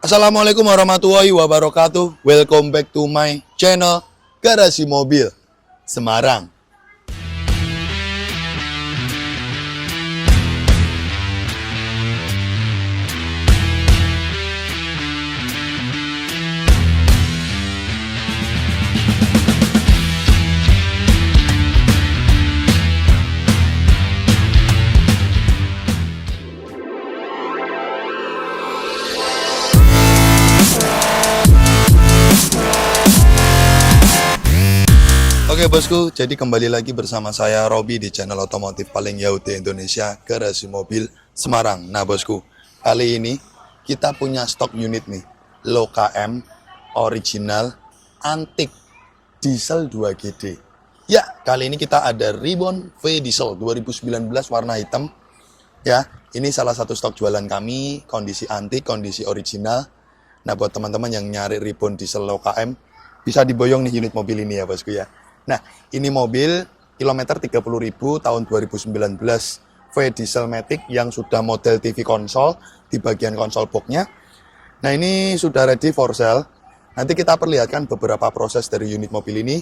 Assalamualaikum warahmatullahi wabarakatuh. Welcome back to my channel Garasi Mobil Semarang. Oke bosku, jadi kembali lagi bersama saya Robi di channel otomotif paling yaut di Indonesia, Garasi Mobil Semarang. Nah bosku, kali ini kita punya stok unit nih, low KM, original, antik, diesel 2GD. Ya, kali ini kita ada Ribbon V Diesel 2019 warna hitam. Ya, ini salah satu stok jualan kami, kondisi antik, kondisi original. Nah buat teman-teman yang nyari Ribbon Diesel low KM, bisa diboyong nih unit mobil ini ya bosku ya. Nah, ini mobil kilometer 30.000 tahun 2019 V Diesel Matic yang sudah model TV konsol di bagian konsol boxnya. Nah, ini sudah ready for sale. Nanti kita perlihatkan beberapa proses dari unit mobil ini.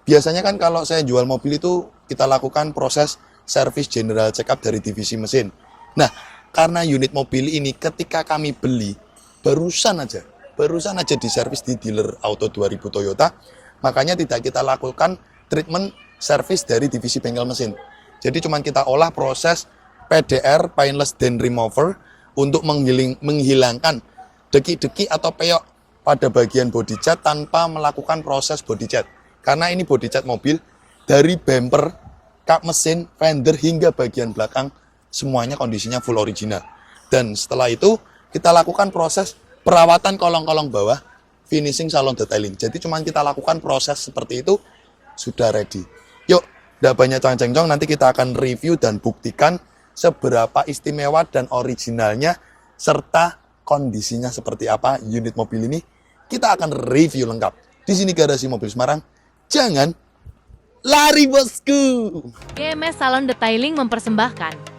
Biasanya kan kalau saya jual mobil itu kita lakukan proses service general check up dari divisi mesin. Nah, karena unit mobil ini ketika kami beli barusan aja diservis di dealer Auto 2000 Toyota. Makanya tidak kita lakukan treatment service dari divisi bengkel mesin. Jadi cuma kita olah proses PDR, Paintless Dent Remover, untuk menghilangkan deki-deki atau peyok pada bagian body cat tanpa melakukan proses body cat. Karena ini body cat mobil, dari bumper, kap mesin, fender hingga bagian belakang, semuanya kondisinya full original. Dan setelah itu kita lakukan proses perawatan kolong-kolong bawah, finishing salon detailing. Jadi cuma kita lakukan proses seperti itu, sudah ready. Yuk, tidak banyak cengcong, nanti kita akan review dan buktikan seberapa istimewa dan originalnya serta kondisinya seperti apa unit mobil ini. Kita akan review lengkap. Di sini Garasi Mobil Semarang. Jangan lari bosku. GMS Salon Detailing mempersembahkan.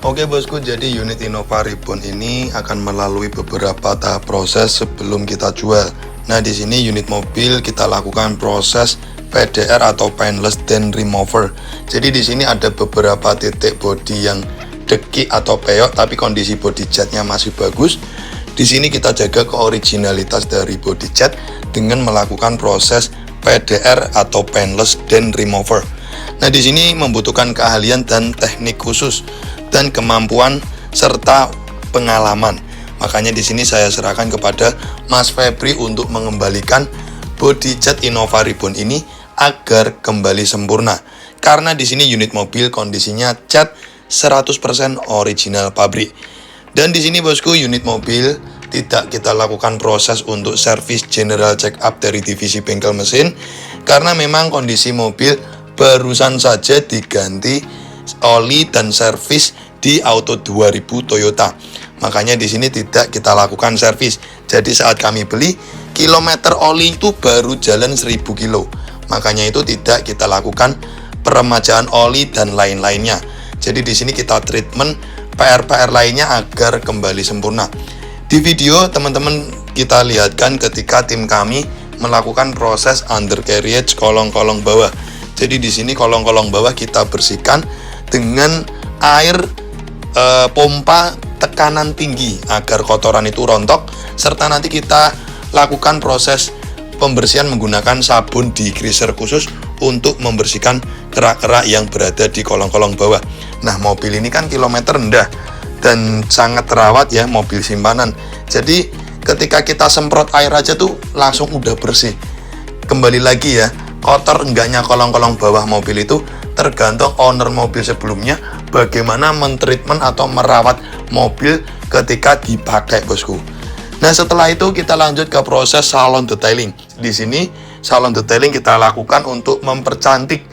Oke bosku, jadi unit Innova Ribbon ini akan melalui beberapa tahap proses sebelum kita jual. Nah, di sini unit mobil kita lakukan proses PDR atau Paintless Dent Remover. Jadi di sini ada beberapa titik bodi yang deki atau peyok, tapi kondisi body catnya masih bagus. Di sini kita jaga keoriginalitas dari body cat dengan melakukan proses PDR atau Paintless Dent Remover. Nah, di sini membutuhkan keahlian dan teknik khusus dan kemampuan serta pengalaman. Makanya di sini saya serahkan kepada Mas Febri untuk mengembalikan body cat Innova Ribbon ini agar kembali sempurna. Karena di sini unit mobil kondisinya cat 100% original pabrik. Dan di sini bosku, unit mobil tidak kita lakukan proses untuk service general check up dari divisi bengkel mesin karena memang kondisi mobil barusan saja diganti oli dan servis di Auto 2000 Toyota. Makanya di sini tidak kita lakukan servis. Jadi saat kami beli, kilometer oli itu baru jalan 1000 kilo. Makanya itu tidak kita lakukan peremajaan oli dan lain-lainnya. Jadi di sini kita treatment PR-PR lainnya agar kembali sempurna. Di video teman-teman kita lihatkan ketika tim kami melakukan proses undercarriage kolong-kolong bawah. Jadi di sini kolong-kolong bawah kita bersihkan dengan air pompa tekanan tinggi agar kotoran itu rontok, serta nanti kita lakukan proses pembersihan menggunakan sabun degreaser khusus untuk membersihkan kerak-kerak yang berada di kolong-kolong bawah. Nah, mobil ini kan kilometer rendah dan sangat terawat ya, mobil simpanan. Jadi ketika kita semprot air aja tuh langsung udah bersih. Kembali lagi ya, kotor enggaknya kolong-kolong bawah mobil itu tergantung owner mobil sebelumnya bagaimana mentreatment atau merawat mobil ketika dipakai bosku. Nah, setelah itu kita lanjut ke proses salon detailing. Di sini salon detailing kita lakukan untuk mempercantik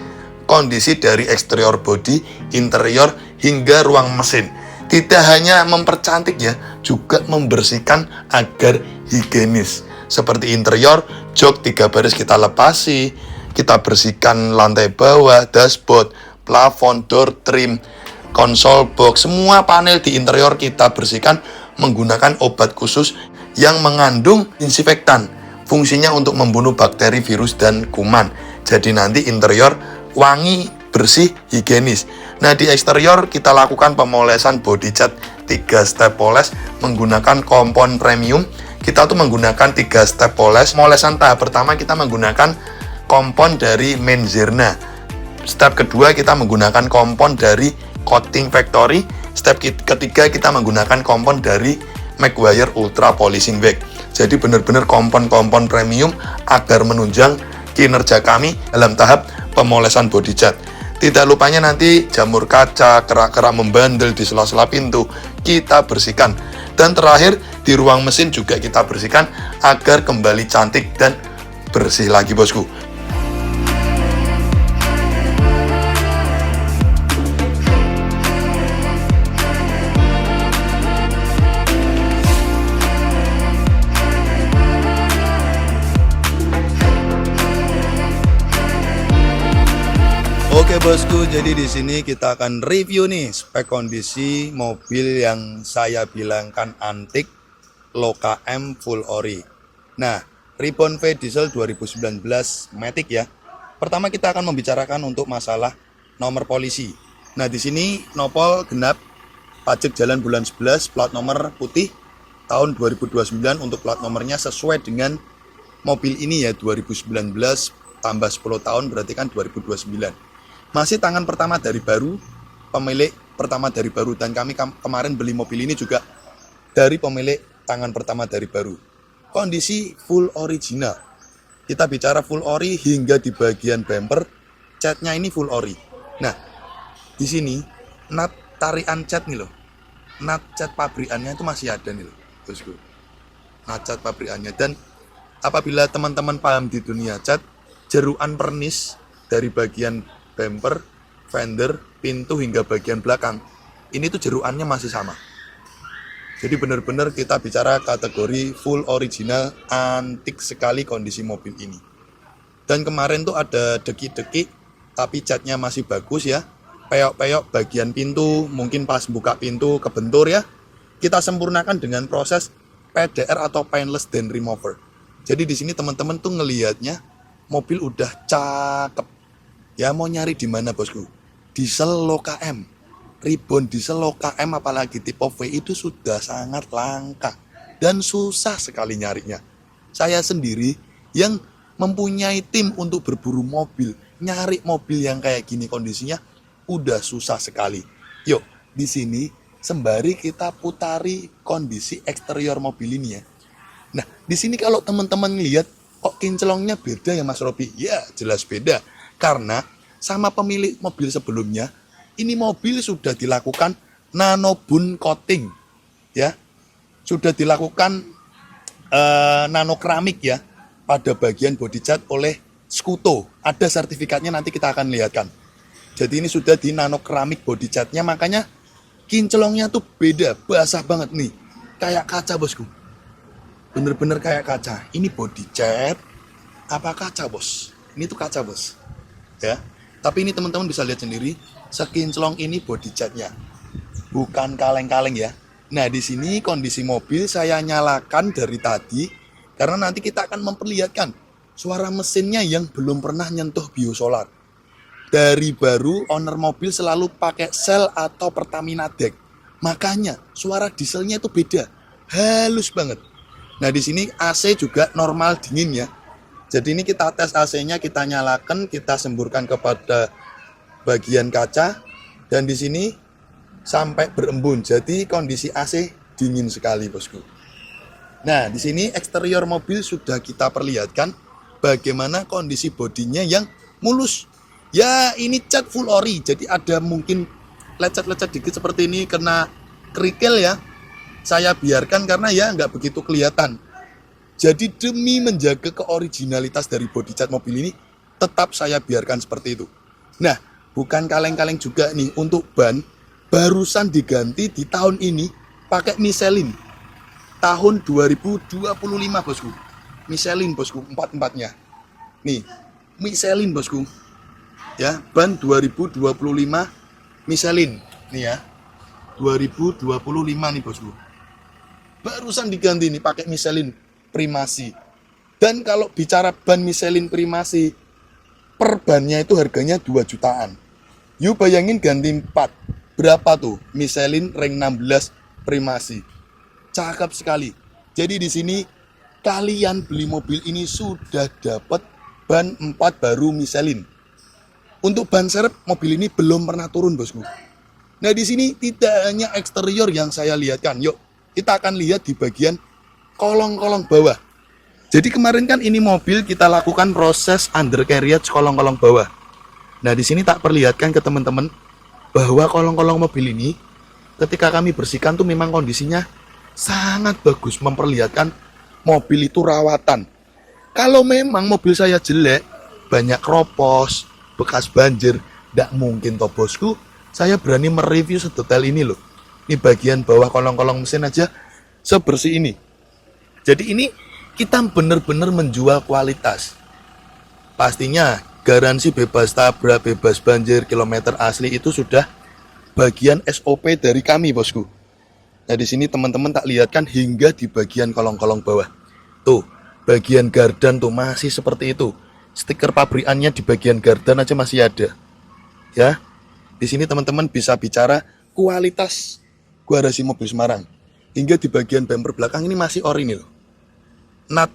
kondisi dari eksterior bodi, interior hingga ruang mesin. Tidak hanya mempercantik ya, juga membersihkan agar higienis. Seperti interior, jok 3 baris kita lepasi, kita bersihkan lantai bawah, dashboard, plafon, door trim, konsol box, semua panel di interior kita bersihkan menggunakan obat khusus yang mengandung disinfektan. Fungsinya untuk membunuh bakteri, virus, dan kuman. Jadi nanti interior wangi, bersih, higienis. Nah, di eksterior kita lakukan pemolesan body cat 3 step poles menggunakan kompon premium. Kita tuh menggunakan 3 step poles. Pemolesan tahap pertama kita menggunakan kompon dari Menzerna. Step kedua kita menggunakan kompon dari Coating Factory. Step ketiga kita menggunakan kompon dari Maguire Ultra Polishing Wax. Jadi benar-benar kompon-kompon premium agar menunjang kinerja kami dalam tahap pemolesan body cat. Tidak lupanya nanti jamur kaca, kerak-kerak membandel di sela-sela pintu kita bersihkan. Dan terakhir di ruang mesin juga kita bersihkan agar kembali cantik dan bersih lagi bosku. Oke bosku, jadi di sini kita akan review nih spek kondisi mobil yang saya bilangkan antik Loka M full ori. Nah, Ribbon V diesel 2019 Matic ya. Pertama kita akan membicarakan untuk masalah nomor polisi. Nah, di sini nopol genap, pajak jalan bulan 11, plat nomor putih tahun 2029 untuk plat nomornya sesuai dengan mobil ini ya, 2019 tambah 10 tahun berarti kan 2029. Masih tangan pertama dari baru, pemilik pertama dari baru, dan kami kemarin beli mobil ini juga dari pemilik tangan pertama dari baru. Kondisi full original. Kita bicara full ori hingga di bagian bumper, catnya ini full ori. Nah, di sini nat tarian cat nih loh. Nat cat pabrikannya itu masih ada nih loh, bosku. Nat cat pabrikannya, dan apabila teman-teman paham di dunia cat, jeruan pernis dari bagian bumper, fender, pintu hingga bagian belakang ini tuh jeruannya masih sama. Jadi benar-benar kita bicara kategori full original, antik sekali kondisi mobil ini. Dan kemarin tuh ada dekik-dekik tapi catnya masih bagus ya. Peyok-peyok bagian pintu, mungkin pas buka pintu kebentur ya. Kita sempurnakan dengan proses PDR atau paintless dent remover. Jadi di sini teman-teman tuh ngelihatnya mobil udah cakep. Ya mau nyari di mana bosku? Diesel Loka M, Ribbon diesel Loka M apalagi tipe V itu sudah sangat langka dan susah sekali nyarinya. Saya sendiri yang mempunyai tim untuk berburu mobil, nyari mobil yang kayak gini kondisinya udah susah sekali. Yuk, di sini sembari kita putari kondisi eksterior mobil ini ya. Nah, di sini kalau teman-teman lihat kok kinclongnya beda ya Mas Robi? Ya, jelas beda. Karena sama pemilik mobil sebelumnya, ini mobil sudah dilakukan nanobun coating, ya, sudah dilakukan nanokeramik ya pada bagian body cat oleh Skuto. Ada sertifikatnya nanti kita akan lihatkan. Jadi ini sudah di nanokeramik body catnya, makanya kinclongnya tuh beda, basah banget nih, kayak kaca bosku, bener-bener kayak kaca. Ini body cat apa kaca bos? Ini tuh kaca bos. Ya, tapi ini teman-teman bisa lihat sendiri, sekinclong ini body catnya, bukan kaleng-kaleng ya. Nah di sini kondisi mobil saya nyalakan dari tadi karena nanti kita akan memperlihatkan suara mesinnya yang belum pernah nyentuh biosolar. Dari baru owner mobil selalu pakai sel atau Pertamina deck, makanya suara dieselnya itu beda, halus banget. Nah di sini AC juga normal dingin ya. Jadi ini kita tes AC-nya, kita nyalakan, kita semburkan kepada bagian kaca, dan di sini sampai berembun. Jadi kondisi AC dingin sekali bosku. Nah di sini eksterior mobil sudah kita perlihatkan bagaimana kondisi bodinya yang mulus. Ya ini cat full ori, jadi ada mungkin lecet-lecet dikit seperti ini kena kerikil ya. Saya biarkan karena ya nggak begitu kelihatan. Jadi demi menjaga keoriginalitas dari body cat mobil ini, tetap saya biarkan seperti itu. Nah, bukan kaleng-kaleng juga nih, untuk ban barusan diganti di tahun ini pakai Michelin. Tahun 2025 bosku. Michelin bosku, empat-empatnya. Nih, Michelin bosku. Ya, ban 2025 Michelin. Nih ya. 2025 nih bosku. barusan diganti nih pakai Michelin Primasi. Dan kalau bicara ban Michelin Primasi, per bannya itu harganya 2 jutaan. Yuk bayangin ganti 4. Berapa tuh? Michelin Ring 16 Primasi. Cakep sekali. Jadi di sini kalian beli mobil ini sudah dapat ban 4 baru Michelin. Untuk ban serep mobil ini belum pernah turun, bosku. Nah, di sini tidak hanya eksterior yang saya lihatkan. Yuk, kita akan lihat di bagian kolong-kolong bawah. Jadi kemarin kan ini mobil kita lakukan proses undercarriage kolong-kolong bawah. Nah, di sini tak perlihatkan ke teman-teman bahwa kolong-kolong mobil ini ketika kami bersihkan tuh memang kondisinya sangat bagus, memperlihatkan mobil itu rawatan. Kalau memang mobil saya jelek, banyak kropos, bekas banjir, tidak mungkin toh bosku. Saya berani mereview sedetail ini loh. Ini bagian bawah kolong-kolong mesin aja sebersih ini. Jadi ini kita benar-benar menjual kualitas. Pastinya garansi bebas tabrak, bebas banjir, kilometer asli itu sudah bagian SOP dari kami, bosku. Nah, di sini teman-teman tak lihatkan hingga di bagian kolong-kolong bawah. Tuh, bagian gardan tuh masih seperti itu. Stiker pabrikannya di bagian gardan aja masih ada. Ya. Di sini teman-teman bisa bicara kualitas garasi mobil Semarang. Hingga di bagian bumper belakang ini masih ori nih loh. Nut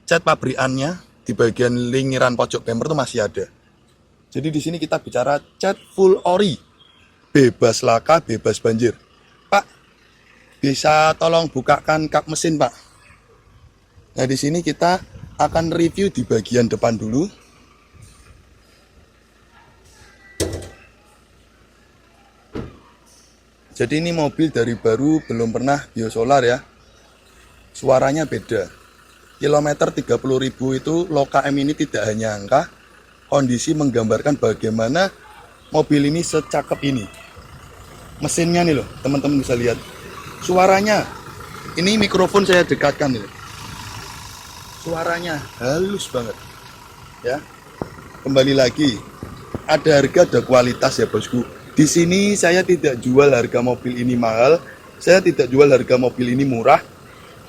cat pabrikannya di bagian lingkiran pojok bumper tuh masih ada. Jadi di sini kita bicara cat full ori. Bebas laka, bebas banjir. Pak, bisa tolong bukakan kap mesin, Pak? Nah, di sini kita akan review di bagian depan dulu. Jadi ini mobil dari baru, belum pernah biosolar ya. Suaranya beda. Kilometer 30.000 itu Loka M ini tidak hanya angka, kondisi menggambarkan bagaimana mobil ini secakep ini. Mesinnya nih loh, teman-teman bisa lihat. Suaranya, ini mikrofon saya dekatkan nih. Suaranya halus banget. Ya. Kembali lagi, ada harga, ada kualitas ya bosku. Di sini saya tidak jual harga mobil ini mahal, saya tidak jual harga mobil ini murah.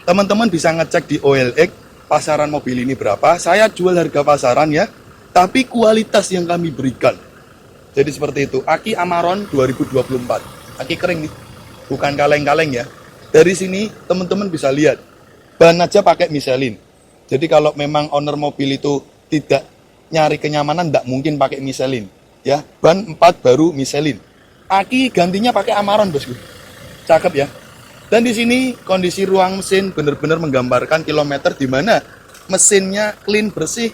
Teman-teman bisa ngecek di OLX pasaran mobil ini berapa. Saya jual harga pasaran ya, tapi kualitas yang kami berikan. Jadi seperti itu. Aki Amarok 2024. Aki kering nih, bukan kaleng-kaleng ya. Dari sini teman-teman bisa lihat, ban aja pakai Michelin. Jadi kalau memang owner mobil itu tidak nyari kenyamanan, tidak mungkin pakai Michelin. Ya, ban 4 baru Michelin. Aki gantinya pakai Amarok, bosku. Cakep ya. Dan di sini kondisi ruang mesin benar-benar menggambarkan kilometer di mana mesinnya clean, bersih.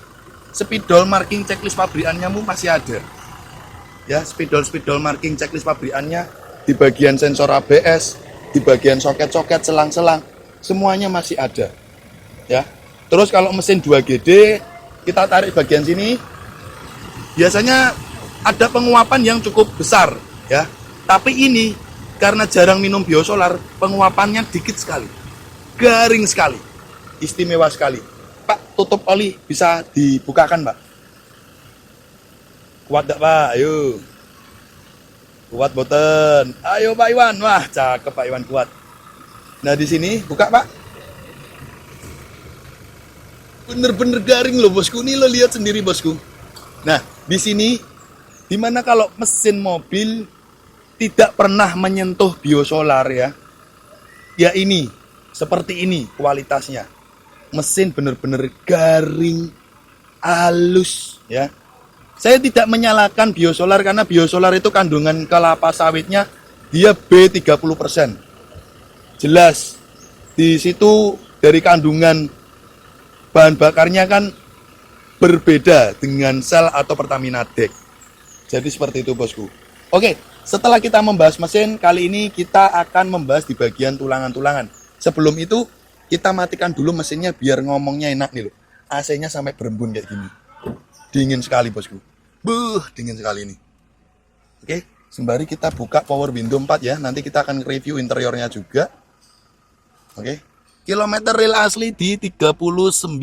Spidol marking checklist pabrikannya masih ada. Ya, spidol marking checklist pabrikannya di bagian sensor ABS, di bagian soket-soket, selang-selang, semuanya masih ada. Ya. Terus kalau mesin 2GD, kita tarik bagian sini. Biasanya ada penguapan yang cukup besar ya. Tapi ini karena jarang minum biosolar, penguapannya dikit sekali. Garing sekali. Istimewa sekali. Pak, tutup oli bisa dibukakan, Pak? Kuat enggak, Pak? Ayo. Kuat boten. Ayo Pak Iwan. Wah, cakep Pak Iwan, kuat. Nah, di sini buka, Pak. Bener-bener garing loh, bosku. Nih lo lihat sendiri, bosku. Nah, di sini dimana kalau mesin mobil tidak pernah menyentuh biosolar ya. Ya ini, seperti ini kualitasnya. Mesin bener-bener garing, halus ya. Saya tidak menyalahkan biosolar karena biosolar itu kandungan kelapa sawitnya dia B30%. Jelas di situ dari kandungan bahan bakarnya kan berbeda dengan Shell atau Pertamina DEK. Jadi seperti itu bosku. Oke, setelah kita membahas mesin, kali ini kita akan membahas di bagian tulangan-tulangan. Sebelum itu kita matikan dulu mesinnya biar ngomongnya enak nih loh. AC-nya sampai berembun kayak gini. Dingin sekali bosku. Dingin sekali ini. Oke, sembari kita buka power window 4 ya. Nanti kita akan review interiornya juga. Oke. Kilometer real asli di 39.000.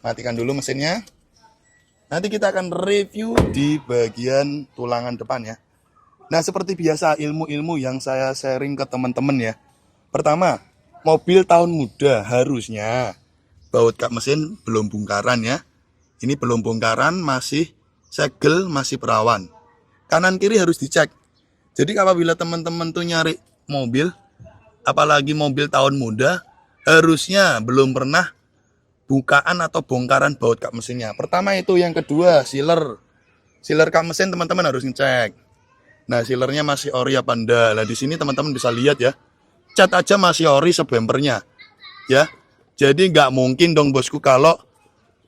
Matikan dulu mesinnya. Nanti kita akan review di bagian tulangan depan ya. Nah, seperti biasa ilmu-ilmu yang saya sharing ke teman-teman ya. Pertama, mobil tahun muda harusnya baut kap mesin belum bongkaran ya. Ini belum bongkaran, masih segel, masih perawan. Kanan kiri harus dicek. Jadi apabila teman-teman tuh nyari mobil, apalagi mobil tahun muda, harusnya belum pernah bukaan atau bongkaran baut kap mesinnya. Pertama itu, yang kedua sealer kap mesin teman-teman harus ngecek. Nah, sealernya masih ori apa enggak. Nah, di sini teman-teman bisa lihat ya. Cat aja masih ori sebempernya. Ya. Jadi nggak mungkin dong bosku kalau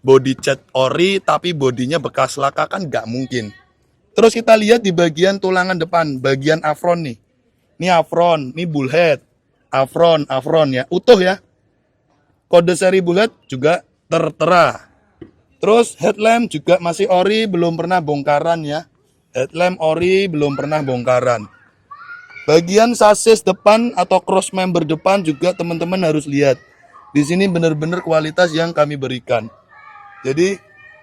body cat ori tapi bodinya bekas laka, kan nggak mungkin. Terus kita lihat di bagian tulangan depan, bagian afron nih. Ini afron, ini bullhead. Afron ya, utuh ya. Kode seri bullhead juga tertera. Terus headlamp juga masih ori, belum pernah bongkaran ya. Headlamp ori, belum pernah bongkaran. Bagian sasis depan atau cross member depan juga teman-teman harus lihat. Di sini benar-benar kualitas yang kami berikan. Jadi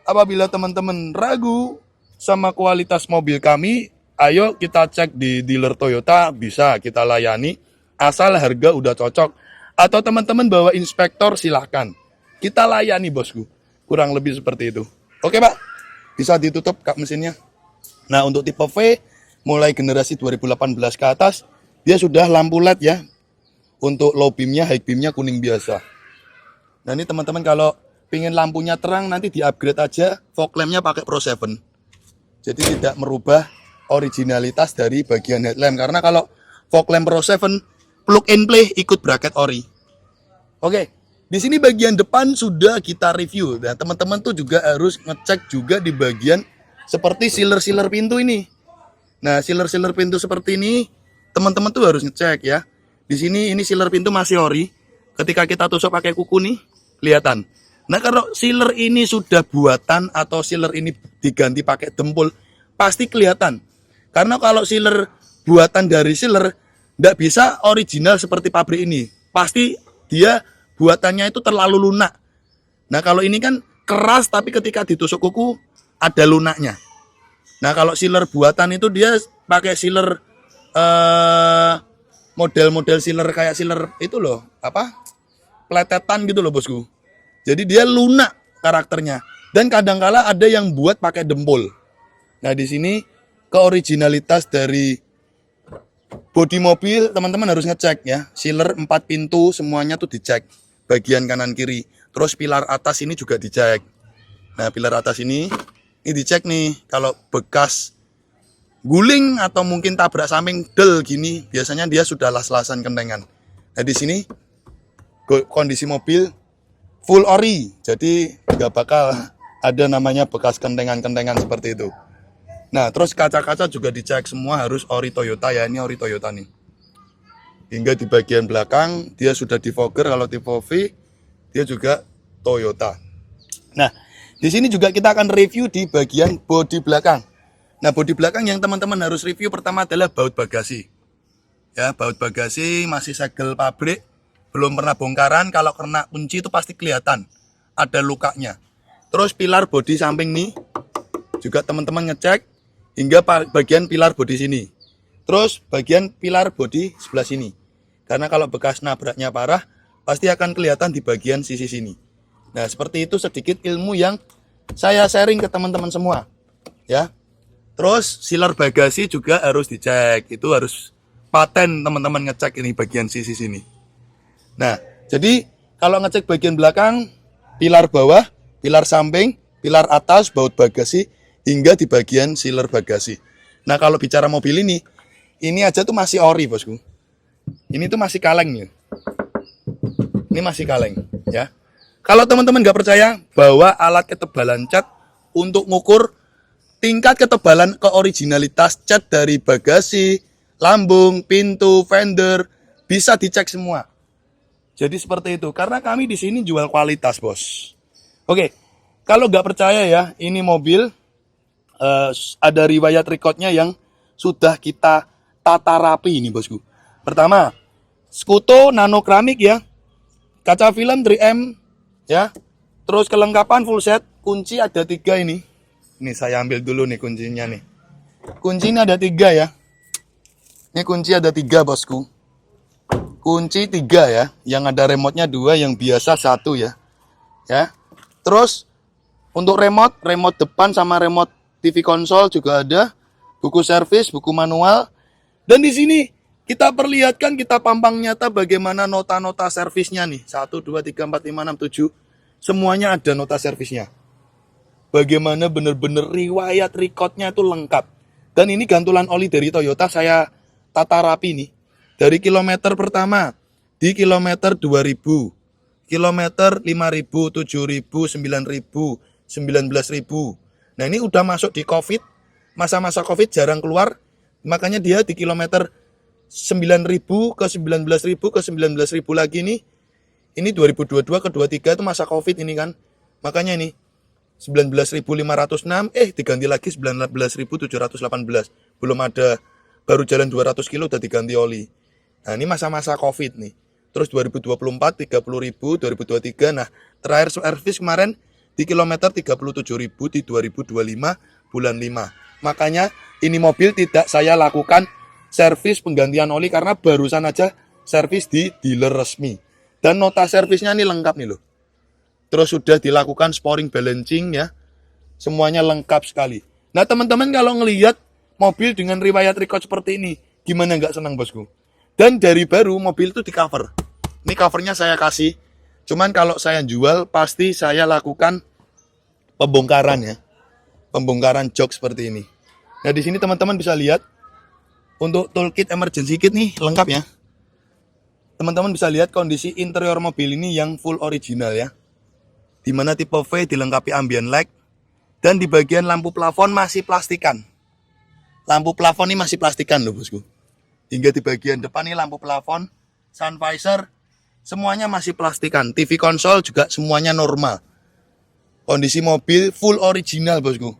apabila teman-teman ragu sama kualitas mobil kami, ayo kita cek di dealer Toyota, bisa kita layani. Asal harga udah cocok. Atau teman-teman bawa inspektor, silahkan. Kita layani bosku. Kurang lebih seperti itu. Oke Pak, bisa ditutup kap mesinnya. Nah, untuk tipe V, mulai generasi 2018 ke atas, dia sudah lampu LED ya. Untuk low beamnya, high beamnya kuning biasa. Nah, ini teman-teman kalau pingin lampunya terang, nanti di-upgrade aja, fog lampnya pakai Pro 7. Jadi tidak merubah originalitas dari bagian headlamp. Karena kalau fog lamp Pro 7, plug and play ikut bracket ori. Oke, di sini bagian depan sudah kita review. Dan teman-teman tuh juga harus ngecek juga di bagian seperti sealer pintu ini. Nah, sealer pintu seperti ini, teman-teman tuh harus ngecek ya. Di sini ini sealer pintu masih ori. Ketika kita tusuk pakai kuku nih, kelihatan. Nah, kalau sealer ini sudah buatan atau sealer ini diganti pakai dempul, pasti kelihatan. Karena kalau sealer buatan dari sealer, nggak bisa original seperti pabrik ini. Pasti dia buatannya itu terlalu lunak. Nah, kalau ini kan keras tapi ketika ditusuk kuku ada lunaknya. Nah, kalau sealer buatan itu dia pakai sealer model-model sealer kayak sealer itu loh, apa? Pletetan gitu loh bosku. Jadi dia lunak karakternya. Dan kadangkala ada yang buat pakai dempul. Nah, di sini keoriginalitas dari bodi mobil teman-teman harus ngecek ya. Sealer 4 pintu semuanya tuh dicek. Bagian kanan kiri. Terus pilar atas ini juga dicek. Nah, pilar atas ini dicek nih. Kalau bekas guling atau mungkin tabrak samping del gini, biasanya dia sudah las-lasan kentengan. Nah, di sini kondisi mobil full ori, jadi nggak bakal ada namanya bekas kentengan-kentengan seperti itu. Nah, terus kaca-kaca juga dicek semua harus ori Toyota ya, ini ori Toyota nih. Hingga di bagian belakang dia sudah defogger, kalau tipe V dia juga Toyota. Nah, di sini juga kita akan review di bagian bodi belakang. Nah, bodi belakang yang teman-teman harus review pertama adalah baut bagasi. Ya, baut bagasi masih segel pabrik, belum pernah bongkaran. Kalau kena kunci itu pasti kelihatan ada lukanya. Terus pilar bodi samping nih juga teman-teman ngecek hingga bagian pilar bodi sini. Terus bagian pilar bodi sebelah sini. Karena kalau bekas nabraknya parah pasti akan kelihatan di bagian sisi sini. Nah, seperti itu sedikit ilmu yang saya sharing ke teman-teman semua. Ya. Terus sealer bagasi juga harus dicek. Itu harus paten teman-teman ngecek ini bagian sisi sini. Nah, jadi kalau ngecek bagian belakang, pilar bawah, pilar samping, pilar atas, baut bagasi, hingga di bagian sealer bagasi. Nah, kalau bicara mobil ini aja tuh masih ori bosku. Ini tuh masih kaleng ya. Ini masih kaleng ya. Kalau teman-teman nggak percaya, bawa alat ketebalan cat untuk ngukur tingkat ketebalan keoriginalitas cat dari bagasi, lambung, pintu, fender, bisa dicek semua. Jadi seperti itu, karena kami di sini jual kualitas, bos. Oke, kalau nggak percaya ya, ini mobil ada riwayat recordnya yang sudah kita tata rapi ini, bosku. Pertama, skuto nano keramik ya, kaca film 3M ya, terus kelengkapan full set, kunci ada 3 ini. Ini saya ambil dulu nih kuncinya nih. Kunci ini ada 3 ya. Ini kunci ada 3 bosku. kunci 3 ya, yang ada remote-nya 2, yang biasa 1 ya. Ya. Terus untuk remote depan sama remote TV konsol juga ada, buku servis, buku manual. Dan di sini kita perlihatkan, kita pampang nyata bagaimana nota-nota servisnya nih. 1, 2, 3, 4, 5, 6, 7. Semuanya ada nota servisnya. Bagaimana bener-bener riwayat recordnya itu lengkap. Dan ini gantulan oli dari Toyota saya tata rapi nih. Dari kilometer pertama, di kilometer 2000, kilometer 5000, 7000, 9000, 19000. Nah ini udah masuk di COVID, masa-masa COVID jarang keluar, makanya dia di kilometer 9000 ke 19000 ke 19000 lagi nih. Ini 2022 ke 23 itu masa COVID ini kan. Makanya ini 19506 diganti lagi 19718. Belum ada, baru jalan 200 kilo udah diganti oli. Nah, ini masa-masa Covid nih. Terus 2024 30.000, 2023. Nah, terakhir servis kemarin di kilometer 37.000 di 2025 bulan 5. Makanya ini mobil tidak saya lakukan servis penggantian oli karena barusan aja servis di dealer resmi. Dan nota servisnya ini lengkap nih loh. Terus sudah dilakukan sporing balancing ya. Semuanya lengkap sekali. Nah teman-teman kalau ngelihat mobil dengan riwayat record seperti ini, gimana nggak senang bosku? Dan dari baru mobil itu di cover. Ini covernya saya kasih. Cuman kalau saya jual pasti saya lakukan pembongkaran ya. Pembongkaran jok seperti ini. Nah di sini teman-teman bisa lihat untuk toolkit emergency kit nih lengkap ya. Teman-teman bisa lihat kondisi interior mobil ini yang full original ya. Dimana tipe V dilengkapi ambient light. Dan di bagian lampu plafon masih plastikan. Lampu plafon ini masih plastikan loh bosku. Hingga di bagian depan ini lampu plafon, sun visor, semuanya masih plastikan. TV konsol juga semuanya normal. Kondisi mobil full original bosku.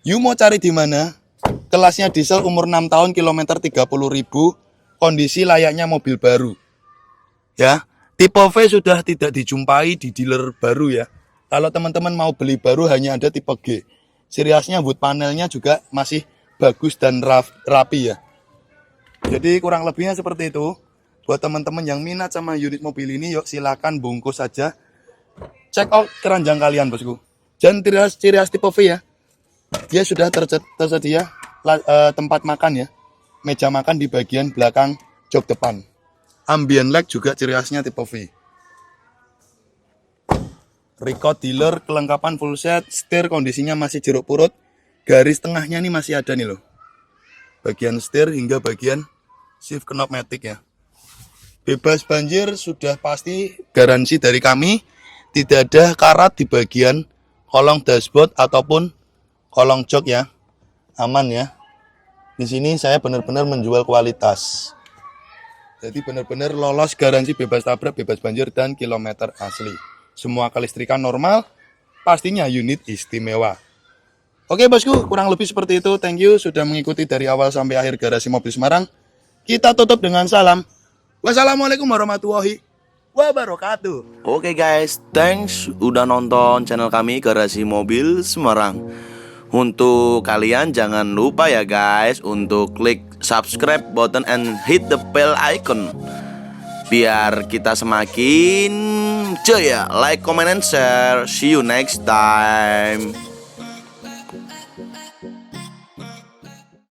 You mau cari di mana? Kelasnya diesel umur 6 tahun, kilometer 30.000, kondisi layaknya mobil baru. Ya, tipe V sudah tidak dijumpai di dealer baru ya. Kalau teman-teman mau beli baru hanya ada tipe G. Siriasnya wood panelnya juga masih bagus dan rapi ya. Jadi kurang lebihnya seperti itu. Buat teman-teman yang minat sama unit mobil ini, yuk silakan bungkus saja. Check out keranjang kalian bosku. Dan ciri khas tipe V ya. Dia sudah tersedia tempat makan ya. Meja makan di bagian belakang jok depan. Ambient light juga ciri khasnya tipe V. Record dealer, kelengkapan full set, setir kondisinya masih jeruk purut. Garis tengahnya nih masih ada nih loh. Bagian setir hingga bagian shift knob matic ya. Bebas banjir sudah pasti garansi dari kami. Tidak ada karat di bagian kolong dashboard ataupun kolong jok ya. Aman ya. Di sini saya benar-benar menjual kualitas. Jadi benar-benar lolos garansi bebas tabrak, bebas banjir, dan kilometer asli. Semua kelistrikan normal, pastinya unit istimewa. Oke bosku, kurang lebih seperti itu. Thank you sudah mengikuti dari awal sampai akhir Garasi Mobil Semarang. Kita tutup dengan salam. Wassalamualaikum warahmatullahi wabarakatuh. Oke guys, thanks udah nonton channel kami Garasi Mobil Semarang. Untuk kalian jangan lupa ya guys untuk klik subscribe button and hit the bell icon biar kita semakin jaya. Like, comment, and share. See you next time.